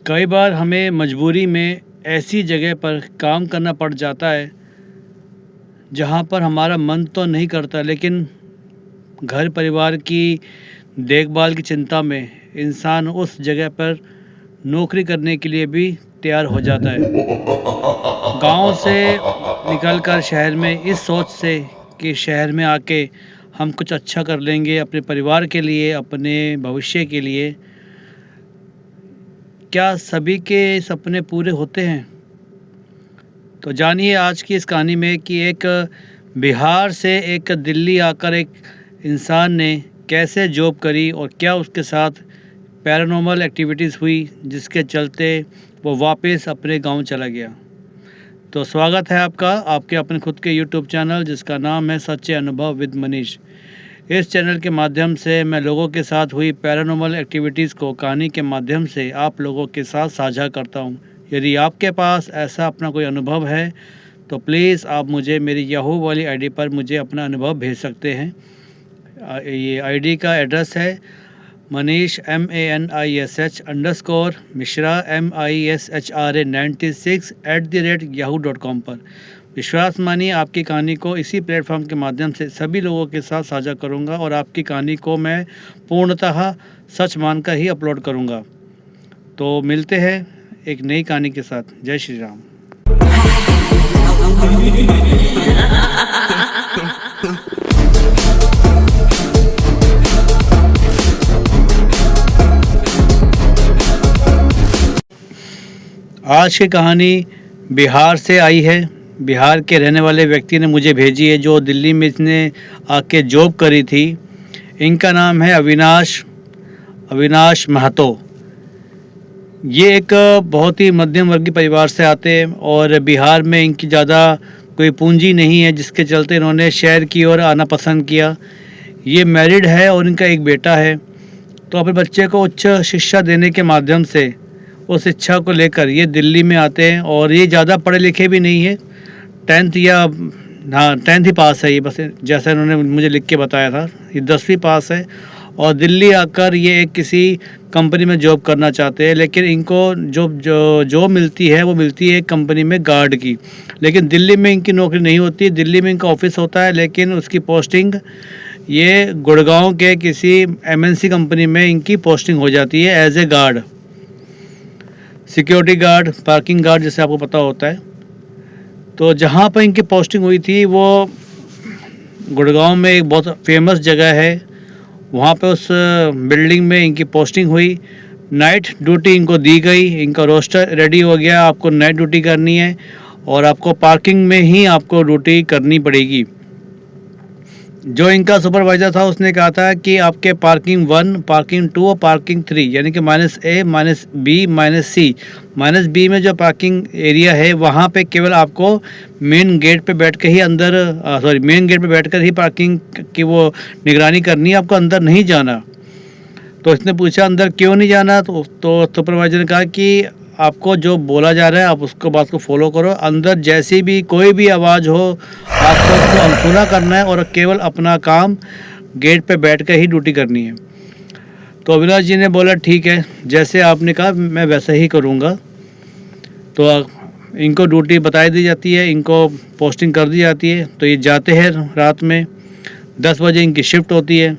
कई बार हमें मजबूरी में ऐसी जगह पर काम करना पड़ जाता है जहाँ पर हमारा मन तो नहीं करता, लेकिन घर परिवार की देखभाल की चिंता में इंसान उस जगह पर नौकरी करने के लिए भी तैयार हो जाता है। गांव से निकलकर शहर में इस सोच से कि शहर में आके हम कुछ अच्छा कर लेंगे अपने परिवार के लिए, अपने भविष्य के लिए। क्या सभी के सपने पूरे होते हैं? तो जानिए आज की इस कहानी में कि एक बिहार से एक दिल्ली आकर एक इंसान ने कैसे जॉब करी और क्या उसके साथ पैरानॉर्मल एक्टिविटीज़ हुई जिसके चलते वो वापस अपने गांव चला गया। तो स्वागत है आपका आपके अपने खुद के यूट्यूब चैनल जिसका नाम है सच्चे अनुभव विद मनीष। इस चैनल के माध्यम से मैं लोगों के साथ हुई पैरानॉर्मल एक्टिविटीज़ को कहानी के माध्यम से आप लोगों के साथ साझा करता हूं। यदि आपके पास ऐसा अपना कोई अनुभव है तो प्लीज़ आप मुझे मेरी याहू वाली आईडी पर मुझे अपना अनुभव भेज सकते हैं। ये आईडी का एड्रेस है Manish MANISH_ Mishra MISHRA 96 @yahoo.com पर। विश्वास मानिए आपकी कहानी को इसी प्लेटफॉर्म के माध्यम से सभी लोगों के साथ साझा करूंगा और आपकी कहानी को मैं पूर्णतः सच मानकर ही अपलोड करूंगा। तो मिलते हैं एक नई कहानी के साथ। जय श्री राम। आज की कहानी बिहार से आई है। बिहार के रहने वाले व्यक्ति ने मुझे भेजी है जो दिल्ली में इसने आके जॉब करी थी। इनका नाम है अविनाश महतो। ये एक बहुत ही मध्यम वर्गीय परिवार से आते हैं और बिहार में इनकी ज़्यादा कोई पूंजी नहीं है जिसके चलते इन्होंने शहर की ओर आना पसंद किया। ये मैरिड है और इनका एक बेटा है। तो अपने बच्चे को उच्च शिक्षा देने के माध्यम से उस इच्छा को लेकर ये दिल्ली में आते हैं और ये ज़्यादा पढ़े लिखे भी नहीं है, 10th ही पास है। ये बस जैसा इन्होंने मुझे लिख के बताया था, ये 10वीं पास है और दिल्ली आकर ये एक किसी कंपनी में जॉब करना चाहते हैं। लेकिन इनको जो मिलती है वो मिलती है एक कंपनी में गार्ड की, लेकिन दिल्ली में इनकी नौकरी नहीं होती। दिल्ली में इनका ऑफिस होता है लेकिन उसकी पोस्टिंग ये गुड़गांव के किसी MNC कंपनी में इनकी पोस्टिंग हो जाती है as a guard, security guard, parking guard जैसे आपको पता होता है। तो जहाँ पर इनकी पोस्टिंग हुई थी वो गुड़गांव में एक बहुत फेमस जगह है, वहाँ पे उस बिल्डिंग में इनकी पोस्टिंग हुई। नाइट ड्यूटी इनको दी गई, इनका रोस्टर रेडी हो गया, आपको नाइट ड्यूटी करनी है और आपको पार्किंग में ही आपको ड्यूटी करनी पड़ेगी। जो इनका सुपरवाइज़र था उसने कहा था कि आपके पार्किंग 1, पार्किंग 2 और पार्किंग 3 यानी कि -A, -B, -C, -B में जो पार्किंग एरिया है वहाँ पे केवल आपको मेन गेट पे बैठ के ही मेन गेट पे बैठकर ही पार्किंग की वो निगरानी करनी है, आपको अंदर नहीं जाना। तो इसने पूछा अंदर क्यों नहीं जाना, तो सुपरवाइज़र ने कहा कि आपको जो बोला जा रहा है आप उसको बात को फॉलो करो, अंदर जैसी भी कोई भी आवाज़ हो आपको उसको अनसुना करना है और केवल अपना काम गेट पे बैठ कर ही ड्यूटी करनी है। तो अविनाश जी ने बोला ठीक है, जैसे आपने कहा मैं वैसा ही करूँगा। तो इनको ड्यूटी बताई दी जाती है, इनको पोस्टिंग कर दी जाती है। तो ये जाते हैं रात में 10 बजे इनकी शिफ्ट होती है।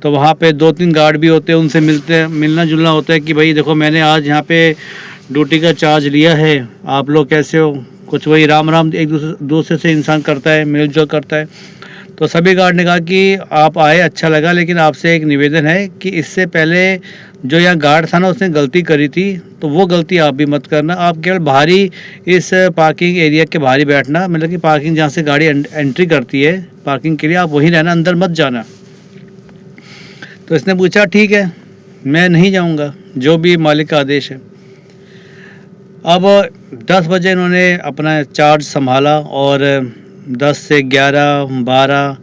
तो वहाँ पे 2-3 गार्ड भी होते हैं, उनसे मिलना जुलना होता है कि भाई देखो मैंने आज यहाँ पे ड्यूटी का चार्ज लिया है, आप लोग कैसे हो, कुछ वही राम एक दूसरे से इंसान करता है, मेलजोल करता है। तो सभी गार्ड ने कहा कि आप आए अच्छा लगा, लेकिन आपसे एक निवेदन है कि इससे पहले जो यहाँ गार्ड था ना उसने गलती करी थी, तो वो गलती आप भी मत करना। आप केवल बाहरी इस पार्किंग एरिया के बाहर ही बैठना, मतलब कि पार्किंग जहाँ से गाड़ी एंट्री करती है पार्किंग के लिए, आप वहीं रहना, अंदर मत जाना। तो इसने पूछा ठीक है मैं नहीं जाऊँगा, जो भी मालिक का आदेश है। अब 10 बजे इन्होंने अपना चार्ज संभाला और 10 से 11, 12,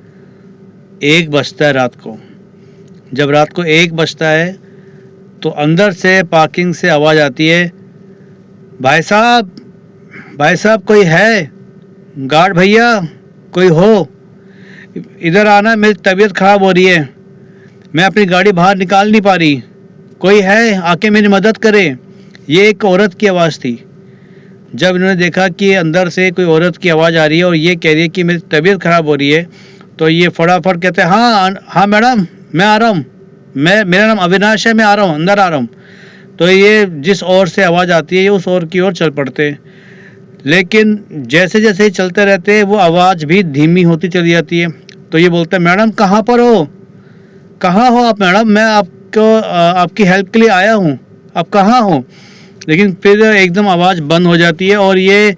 1 बजता है रात को। जब रात को 1 बजता है तो अंदर से पार्किंग से आवाज़ आती है, भाई साहब कोई है, गार्ड भैया कोई हो, इधर आना, मेरी तबीयत ख़राब हो रही है, मैं अपनी गाड़ी बाहर निकाल नहीं पा रही, कोई है आके मेरी मदद करे। ये एक औरत की आवाज़ थी। जब इन्होंने देखा कि अंदर से कोई औरत की आवाज़ आ रही है और ये कह रही है कि मेरी तबीयत ख़राब हो रही है, तो ये फटाफट कहते हैं हाँ हाँ मैडम मैं आ रहा हूँ, मेरा नाम अविनाश है, मैं आ रहा हूँ, अंदर आ रहा हूँ। तो ये जिस ओर से आवाज़ आती है ये उस ओर की ओर चल पड़ते हैं। लेकिन जैसे जैसे ही चलते रहते हैं वो आवाज़ भी धीमी होती चली जाती है। तो ये बोलते हैं मैडम कहाँ पर हो, कहाँ हो आप मैडम, मैं आपकी हेल्प के लिए आया हूँ, आप कहाँ हो। लेकिन फिर एकदम आवाज़ बंद हो जाती है और ये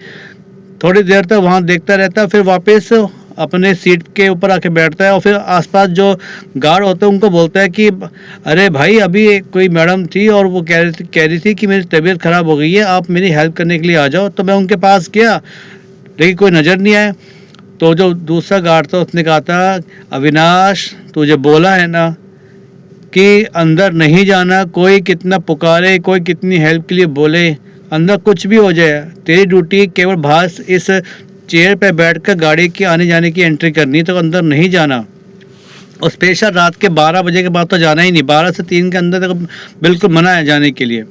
थोड़ी देर तक वहाँ देखता रहता है, फिर वापस अपने सीट के ऊपर आके बैठता है और फिर आसपास जो गार्ड होते हैं उनको बोलता है कि अरे भाई अभी कोई मैडम थी और वो कह रही थी कि मेरी तबीयत ख़राब हो गई है, आप मेरी हेल्प करने के लिए आ जाओ। तो मैं उनके पास गया लेकिन कोई नज़र नहीं आया। तो जो दूसरा गार्ड था उसने कहा था अविनाश तुझे बोला है ना कि अंदर नहीं जाना, कोई कितना पुकारे, कोई कितनी हेल्प के लिए बोले, अंदर कुछ भी हो जाए, तेरी ड्यूटी केवल बाहर इस चेयर पे बैठकर गाड़ी की आने जाने की एंट्री करनी, तो अंदर नहीं जाना। और स्पेशल रात के 12 बजे के बाद तो जाना ही नहीं, 12 से 3 के अंदर तक बिल्कुल मना है जाने के लिए।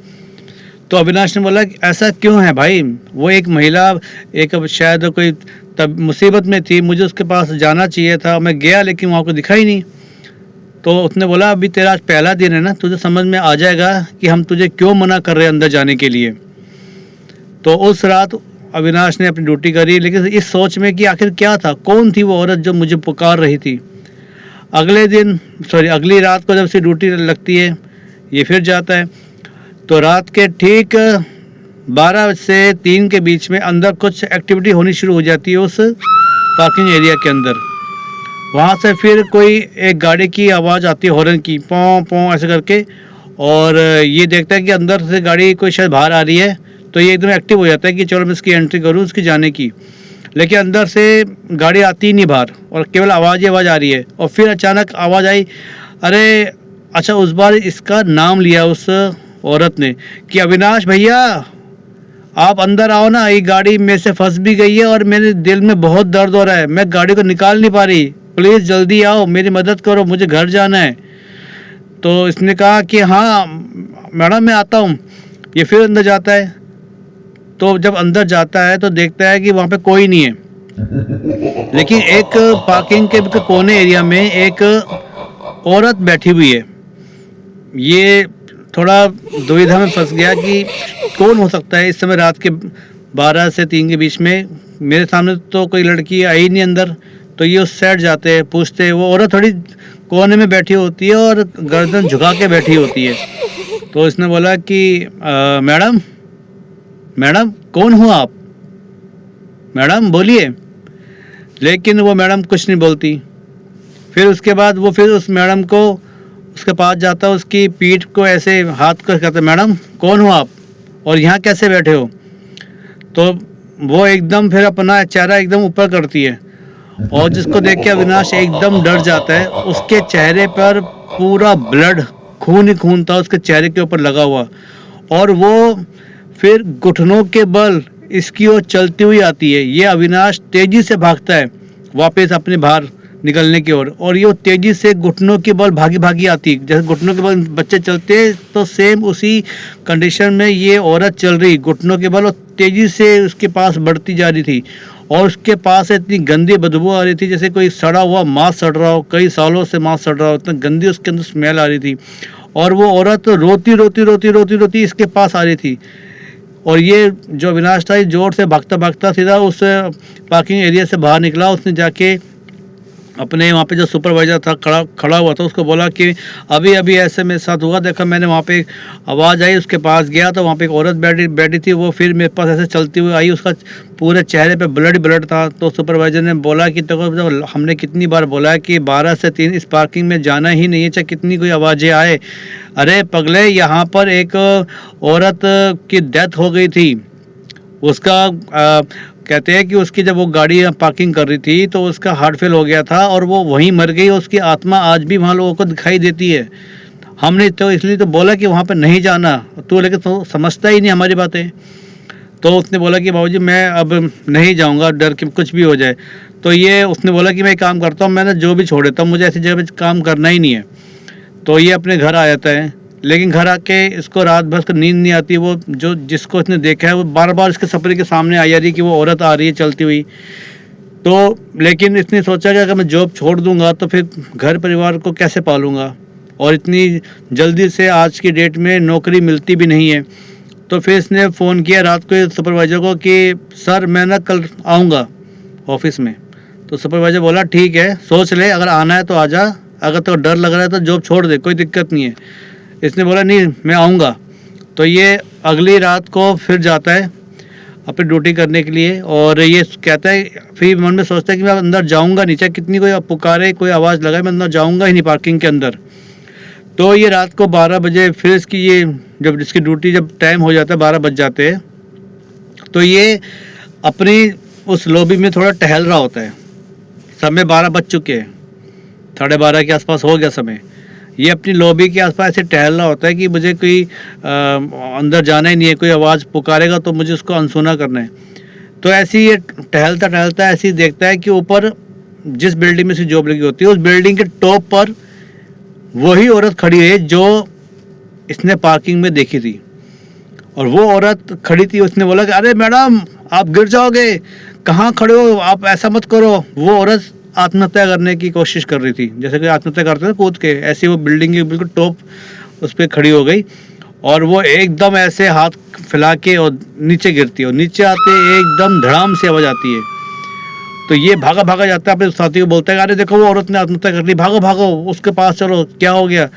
तो अविनाश ने बोला कि ऐसा क्यों है भाई, वो एक महिला एक शायद कोई तब मुसीबत में थी, मुझे उसके पास जाना चाहिए था, मैं गया लेकिन वहाँ को दिखा ही नहीं। तो उसने बोला अभी तेरा आज पहला दिन है ना, तुझे समझ में आ जाएगा कि हम तुझे क्यों मना कर रहे हैं अंदर जाने के लिए। तो उस रात अविनाश ने अपनी ड्यूटी करी, लेकिन इस सोच में कि आखिर क्या था, कौन थी वो औरत जो मुझे पुकार रही थी। अगली रात को जब से ड्यूटी लगती है ये फिर जाता है। तो रात के ठीक 12 से 3 के बीच में अंदर कुछ एक्टिविटी होनी शुरू हो जाती है उस पार्किंग एरिया के अंदर। वहाँ से फिर कोई एक गाड़ी की आवाज़ आती है हॉर्न की, पों पों ऐसे करके, और ये देखता है कि अंदर से गाड़ी कोई शायद बाहर आ रही है। तो ये एकदम एक्टिव हो जाता है कि चलो मैं इसकी एंट्री करूँ उसकी जाने की। लेकिन अंदर से गाड़ी आती ही नहीं बाहर और केवल आवाज़ ही आवाज़ आ रही है। और फिर अचानक आवाज़ आई, अरे अच्छा उस बार इसका नाम लिया उस औरत ने कि अविनाश भैया आप अंदर आओ ना, ये गाड़ी मेरे से फंस भी गई है और मेरे दिल में बहुत दर्द हो रहा है, मैं गाड़ी को निकाल नहीं पा रही, प्लीज़ जल्दी आओ, मेरी मदद करो, मुझे घर जाना है। तो इसने कहा कि हाँ मैडम मैं आता हूँ। ये फिर अंदर जाता है। तो जब अंदर जाता है तो देखता है कि वहाँ पे कोई नहीं है, लेकिन एक पार्किंग के कोने एरिया में एक औरत बैठी हुई है। ये थोड़ा दुविधा में फंस गया कि कौन हो सकता है इस समय रात के 12 से 3 के बीच में, मेरे सामने तो कोई लड़की आई नहीं अंदर। तो ये उस साइड जाते हैं, पूछते हैं। वो औरत थोड़ी कोने में बैठी होती है और गर्दन झुका के बैठी होती है। तो इसने बोला कि मैडम मैडम कौन हो आप, मैडम बोलिए। लेकिन वो मैडम कुछ नहीं बोलती। फिर उसके बाद वो फिर उस मैडम को उसके पास जाता है, उसकी पीठ को ऐसे हाथ कर कहता है मैडम कौन हो आप और यहाँ कैसे बैठे हो। तो वो एकदम फिर अपना चेहरा एकदम ऊपर करती है और जिसको देख के अविनाश एकदम डर जाता है। उसके चेहरे पर पूरा ब्लड, खून ही खून था उसके चेहरे के ऊपर लगा हुआ। और वो फिर घुटनों के बल इसकी ओर चलती हुई आती है। ये अविनाश तेजी से भागता है वापस अपने बाहर निकलने की ओर, और ये तेजी से घुटनों के बल भागी भागी आती है। जैसे घुटनों के बल बच्चे चलते हैं तो सेम उसी कंडीशन में ये औरत चल रही, घुटनों के बल, और तेजी से उसके पास बढ़ती जा रही थी। और उसके पास इतनी गंदी बदबू आ रही थी जैसे कोई सड़ा हुआ मांस सड़ रहा हो, कई सालों से मांस सड़ रहा हो, इतना गंदी उसके अंदर स्मेल आ रही थी। और वो औरत रोती रोती रोती रोती रोती इसके पास आ रही थी। और ये जो अविनाश था जोर से भागता भागता सीधा उस पार्किंग एरिया से बाहर निकला। उसने जाके अपने वहाँ पे जो सुपरवाइज़र था खड़ा हुआ था उसको बोला कि अभी अभी ऐसे मेरे साथ हुआ, देखा मैंने वहाँ पे आवाज़ आई, उसके पास गया तो वहाँ पे एक औरत बैठी थी। वो फिर मेरे पास ऐसे चलती हुई आई, उसका पूरे चेहरे पे ब्लड था। तो सुपरवाइज़र ने बोला कि तो हमने कितनी बार बोला है कि 12 से 3 इस पार्किंग में जाना ही नहीं है, चाहे कितनी कोई आवाज़ें आए। अरे पगले, यहाँ पर एक औरत की डेथ हो गई थी। उसका कहते हैं कि उसकी जब वो गाड़ी पार्किंग कर रही थी तो उसका हार्ट फेल हो गया था और वो वहीं मर गई। उसकी आत्मा आज भी वहाँ लोगों को दिखाई देती है। हमने तो इसलिए तो बोला कि वहाँ पर नहीं जाना, तो लेकिन तो समझता ही नहीं हमारी बातें। तो उसने बोला कि बाबूजी मैं अब नहीं जाऊँगा, डर के कुछ भी हो जाए। तो ये उसने बोला कि मैं एक काम करता हूँ, मैंने जो भी छोड़ देता हूँ, मुझे ऐसी जगह पर काम करना ही नहीं है। तो ये अपने घर आ जाता है। लेकिन घर आके इसको रात भर इसको नींद नहीं आती। वो जो जिसको इसने देखा है वो बार बार इसके सपने के सामने आ जा रही कि वो औरत आ रही है चलती हुई। तो लेकिन इसने सोचा कि अगर मैं जॉब छोड़ दूंगा तो फिर घर परिवार को कैसे पालूंगा, और इतनी जल्दी से आज की डेट में नौकरी मिलती भी नहीं है। तो फिर इसने फ़ोन किया रात को सुपरवाइज़र को कि सर मैं ना कल आऊँगा ऑफिस में। तो सुपरवाइज़र बोला ठीक है, सोच ले, अगर आना है तो आ जा, अगर तो डर लग रहा है तो जॉब छोड़ दे, कोई दिक्कत नहीं है। इसने बोला नहीं मैं आऊँगा। तो ये अगली रात को फिर जाता है अपनी ड्यूटी करने के लिए, और ये कहता है, फिर मन में सोचता है कि मैं अंदर जाऊँगा नहीं, चाहे कितनी कोई पुकारे कोई आवाज़ लगाए, मैं अंदर जाऊँगा ही नहीं पार्किंग के अंदर। तो ये रात को 12 बजे फिर इसकी ये जब इसकी ड्यूटी जब टाइम हो जाता है 12 बज जाते हैं, तो ये अपनी उस लॉबी में थोड़ा टहल रहा होता है। समय 12 बज चुके हैं, 12:30 के आसपास हो गया समय। ये अपनी लॉबी के आसपास ऐसे टहल रहा होता है कि मुझे कोई अंदर जाना ही नहीं है, कोई आवाज़ पुकारेगा तो मुझे उसको अनसुना करना है। तो ऐसे ही ये टहलता टहलता ऐसे ही देखता है कि ऊपर जिस बिल्डिंग में इसकी जॉब लगी होती है उस बिल्डिंग के टॉप पर वही औरत खड़ी है जो इसने पार्किंग में देखी थी। और वो औरत खड़ी थी, उसने बोला कि अरे मैडम आप गिर जाओगे, कहाँ खड़े हो आप, ऐसा मत करो। वो औरत आत्महत्या करने की कोशिश कर रही थी, जैसे कि आत्महत्या करते हैं कूद के, ऐसे वो बिल्डिंग के बिल्कुल टॉप उस पर खड़ी हो गई। और वो एकदम ऐसे हाथ फैला के और नीचे गिरती है, और नीचे आते एकदम धड़ाम से आवाज़ आती है। तो ये भागा भागा जाता है, अपने साथी को बोलता है अरे देखो वो औरत ने आत्महत्या कर ली, भागो भागो उसके पास चलो, क्या हो गया।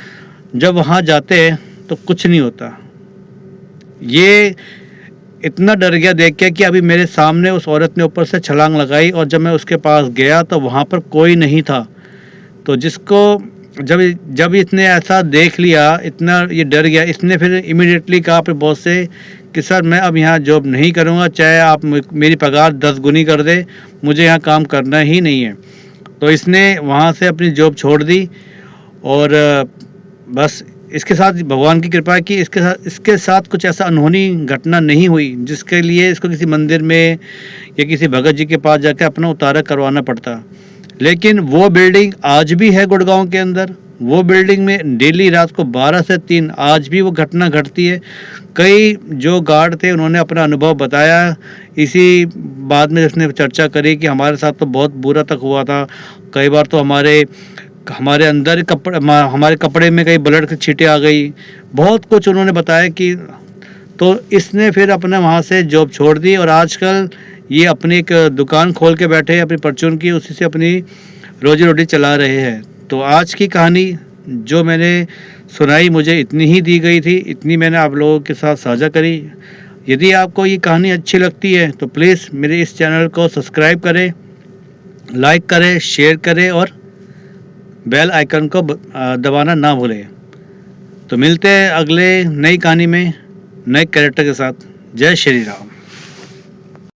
जब वहाँ जाते हैं तो कुछ नहीं होता। ये इतना डर गया देख के कि अभी मेरे सामने उस औरत ने ऊपर से छलांग लगाई, और जब मैं उसके पास गया तो वहाँ पर कोई नहीं था। तो जिसको जब इसने ऐसा देख लिया, इतना ये डर गया, इसने फिर इमीडिएटली कहा अपने बॉस से कि सर मैं अब यहाँ जॉब नहीं करूँगा, चाहे आप मेरी पगार 10 गुनी कर दे, मुझे यहाँ काम करना ही नहीं है। तो इसने वहाँ से अपनी जॉब छोड़ दी। और बस इसके साथ भगवान की कृपा है कि इसके साथ कुछ ऐसा अनहोनी घटना नहीं हुई जिसके लिए इसको किसी मंदिर में या किसी भगत जी के पास जाकर अपना उतारा करवाना पड़ता। लेकिन वो बिल्डिंग आज भी है गुड़गांव के अंदर। वो बिल्डिंग में डेली रात को 12 से 3 आज भी वो घटना घटती है। कई जो गार्ड थे उन्होंने अपना अनुभव बताया। इसी बाद में उसने चर्चा करी कि हमारे साथ तो बहुत बुरा तक हुआ था। कई बार तो हमारे अंदर हमारे कपड़े में कई ब्लड की छींटें आ गई, बहुत कुछ उन्होंने बताया कि। तो इसने फिर अपने वहाँ से जॉब छोड़ दी और आजकल ये अपनी एक दुकान खोल के बैठे हैं अपनी परचून की, उसी से अपनी रोजी रोटी चला रहे हैं। तो आज की कहानी जो मैंने सुनाई मुझे इतनी ही दी गई थी, इतनी मैंने आप लोगों के साथ साझा करी। यदि आपको ये कहानी अच्छी लगती है तो प्लीज़ मेरे इस चैनल को सब्सक्राइब करें, लाइक करें, शेयर करें और बेल आइकन को दबाना ना भूलें। तो मिलते हैं अगले नई कहानी में नए कैरेक्टर के साथ। जय श्री राम।